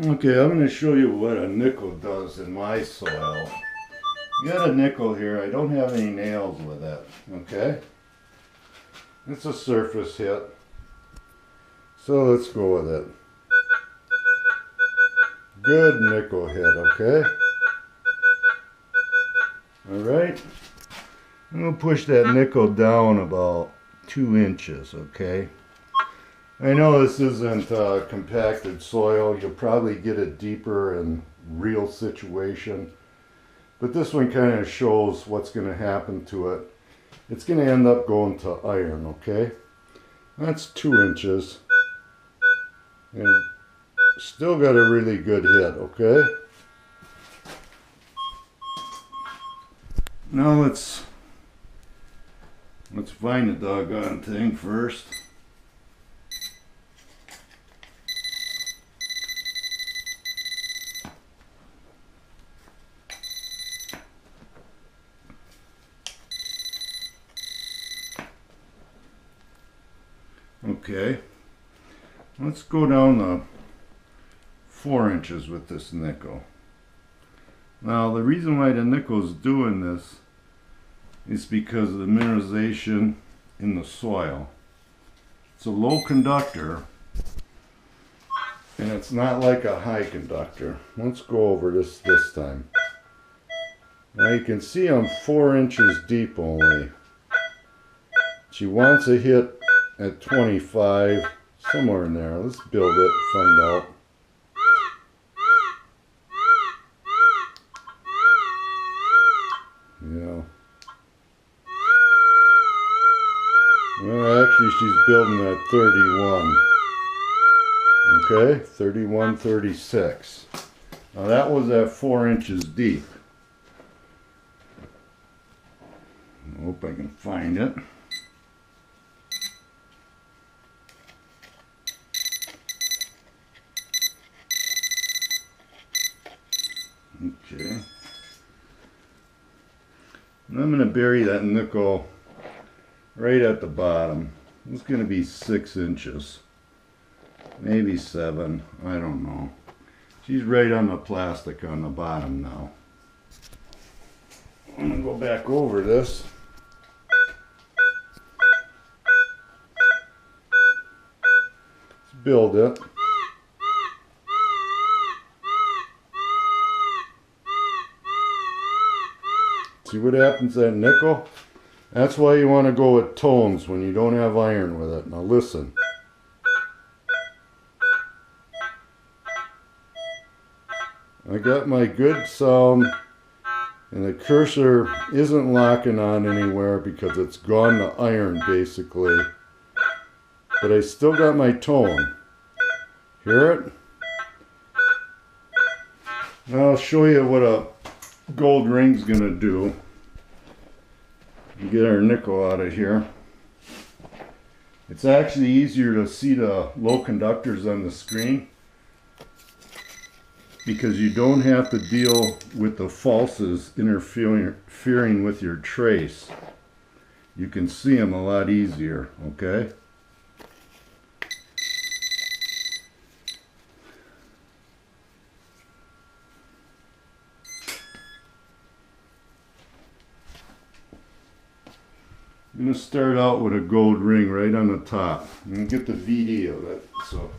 Okay, I'm going to show you what a nickel does in my soil. Got a nickel here. I don't have any nails with it. Okay? It's a surface hit. So let's go with it. Good nickel hit, okay? Alright? I'm going to push that nickel down about 2 inches, okay? I know this isn't compacted soil. You'll probably get it deeper in real situation. But this one kind of shows what's going to happen to it. It's going to end up going to iron, okay? That's 2 inches. And still got a really good hit, okay? Now let's find the doggone thing first. Okay, let's go down to 4 inches with this nickel. Now the reason why the nickel's doing this is because of the mineralization in the soil. It's a low conductor and it's not like a high conductor. Let's go over this time. Now you can see I'm 4 inches deep only. She wants a hit at 25, somewhere in there. Let's build it, find out. Yeah. Well, actually she's building at 31. Okay, 31, 36. Now that was at 4 inches deep. I hope I can find it. Okay. And I'm going to bury that nickel right at the bottom. It's going to be 6 inches. Maybe 7. I don't know. She's right on the plastic on the bottom now. I'm going to go back over this. Let's build it. See what happens to that nickel? That's why you want to go with tones when you don't have iron with it. Now listen. I got my good sound and the cursor isn't locking on anywhere because it's gone to iron basically. But I still got my tone. Hear it? Now I'll show you what a gold ring's gonna do. Get our nickel out of here. It's actually easier to see the low conductors on the screen because you don't have to deal with the falses interfering with your trace. You can see them a lot easier, okay? I'm going to start out with a gold ring right on the top. I'm going to get the VD of it, so,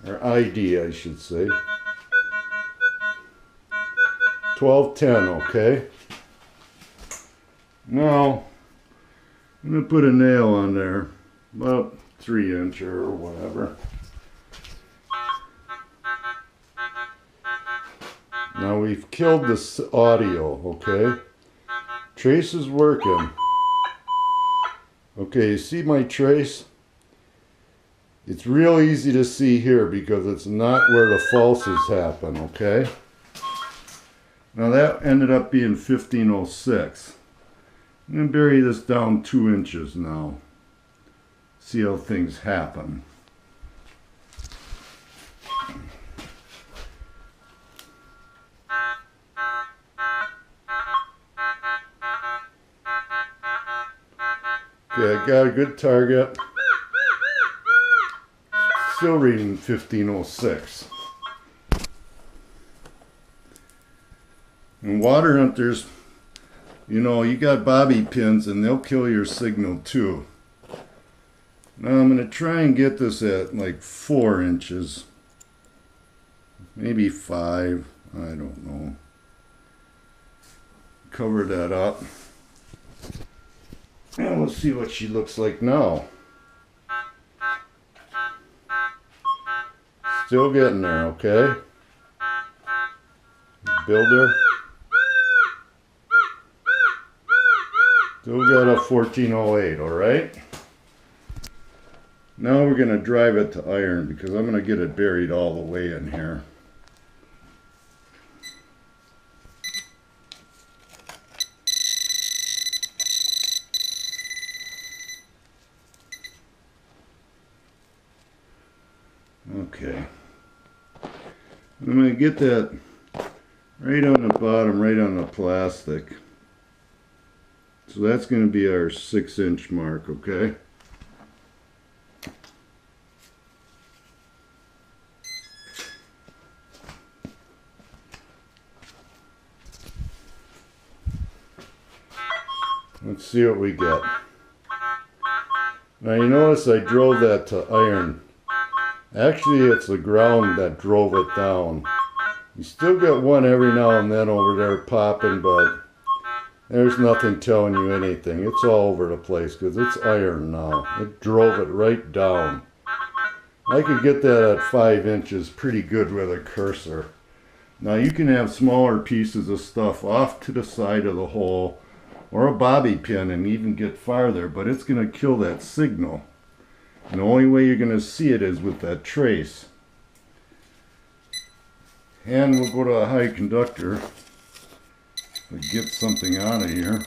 or ID I should say. 1210, okay? Now, I'm going to put a nail on there, about 3 inch or whatever. Now we've killed this audio, okay? Trace is working. Okay, you see my trace? It's real easy to see here because it's not where the falses happen, okay? Now that ended up being 1506. I'm going to bury this down 2 inches now. See how things happen. Okay, I got a good target. Still reading 1506. And water hunters, you know, you got bobby pins and they'll kill your signal too. Now I'm going to try and get this at like 4 inches. Maybe 5. I don't know. Cover that up. And we'll see what she looks like now. Still getting there, okay? Builder. Still got a 1408, alright? Now we're going to drive it to iron because I'm going to get it buried all the way in here. Okay. I'm going to get that right on the bottom, right on the plastic. So that's going to be our 6-inch mark, okay? Let's see what we get. Now you notice I drove that to iron. Actually, it's the ground that drove it down. You still get one every now and then over there popping, but there's nothing telling you anything. It's all over the place because it's iron now. It drove it right down. I could get that at 5 inches pretty good with a cursor. Now you can have smaller pieces of stuff off to the side of the hole or a bobby pin and even get farther, but it's going to kill that signal. And the only way you're going to see it is with that trace. And we'll go to a high conductor to get something out of here.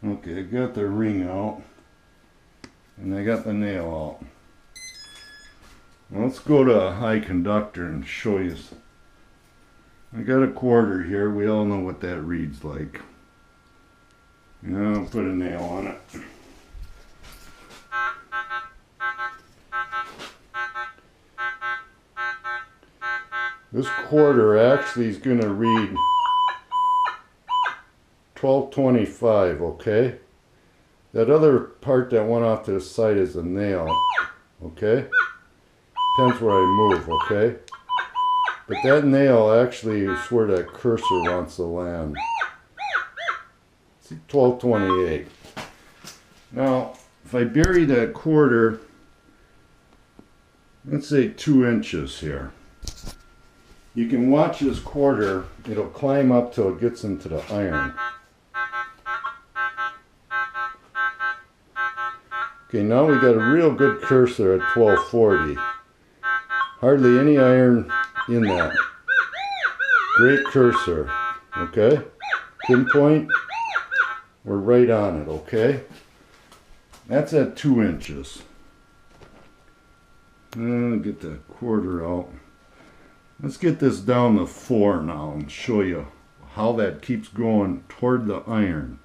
Okay, I got the ring out. And I got the nail out. Let's go to a high conductor and show you. I got a quarter here. We all know what that reads like. Yeah, I'll put a nail on it. This quarter actually is going to read 1225, okay? That other part that went off to the side is a nail, okay? Depends where I move, okay? But that nail actually is where that cursor wants to land. See, 1228. Now, if I bury that quarter, let's say 2 inches here. You can watch this quarter, it'll climb up till it gets into the iron. Okay, now we got a real good cursor at 1240. Hardly any iron in that. Great cursor, okay? Pinpoint, we're right on it, okay? That's at 2 inches. Get that quarter out. Let's get this down to 4 now and show you how that keeps going toward the iron.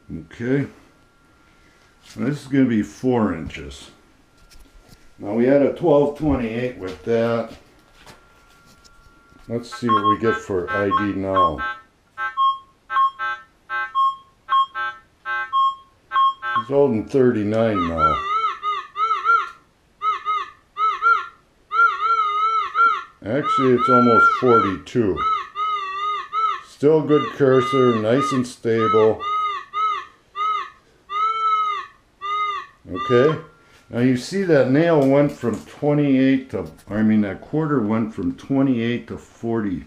Okay. Now this is going to be 4 inches. Now we had a 1228 with that. Let's see what we get for ID now. He's holding 39 now. Actually, it's almost 42. Still good cursor, nice and stable. Okay, now you see that nail went from 28 to, that quarter went from 28 to 40.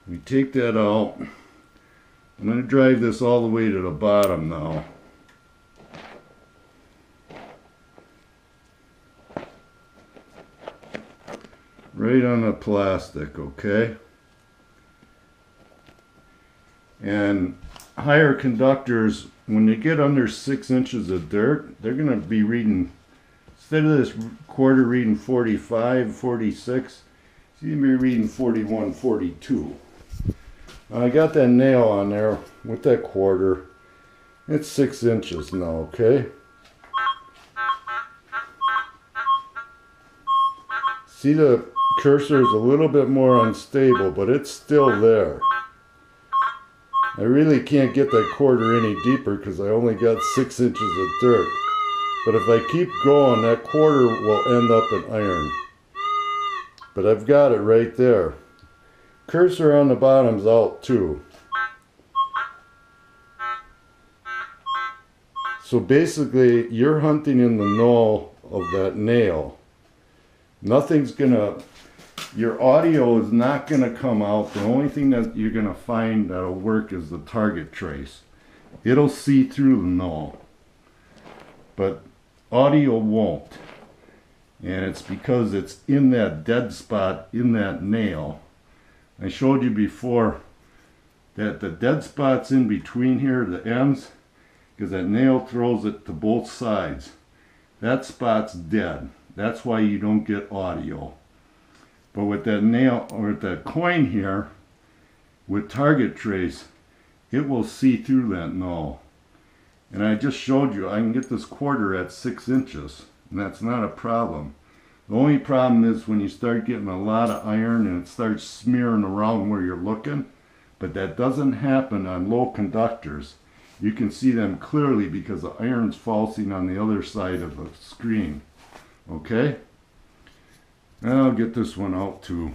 We take that out. I'm going to drive this all the way to the bottom now. Right on the plastic, okay? And higher conductors, when they get under 6 inches of dirt, they're going to be reading, instead of this quarter reading 45, 46, it's going to be reading 41, 42. I got that nail on there with that quarter. It's 6 inches now, okay? See, the cursor is a little bit more unstable, but it's still there. I really can't get that quarter any deeper because I only got 6 inches of dirt. But if I keep going, that quarter will end up in iron. But I've got it right there. Cursor on the bottom's out too. So basically, you're hunting in the null of that nail. Nothing's gonna, your audio is not gonna come out. The only thing that you're gonna find that'll work is the target trace. It'll see through the null, but audio won't. And it's because it's in that dead spot in that nail. I showed you before that the dead spot's in between here, the ends, because that nail throws it to both sides. That spot's dead. That's why you don't get audio. But with that nail, or with that coin here, with target trace, it will see through that null. And I just showed you I can get this quarter at 6 inches, and that's not a problem. The only problem is when you start getting a lot of iron and it starts smearing around where you're looking, but that doesn't happen on low conductors. You can see them clearly because the iron's falsing on the other side of the screen. Okay? Now I'll get this one out too.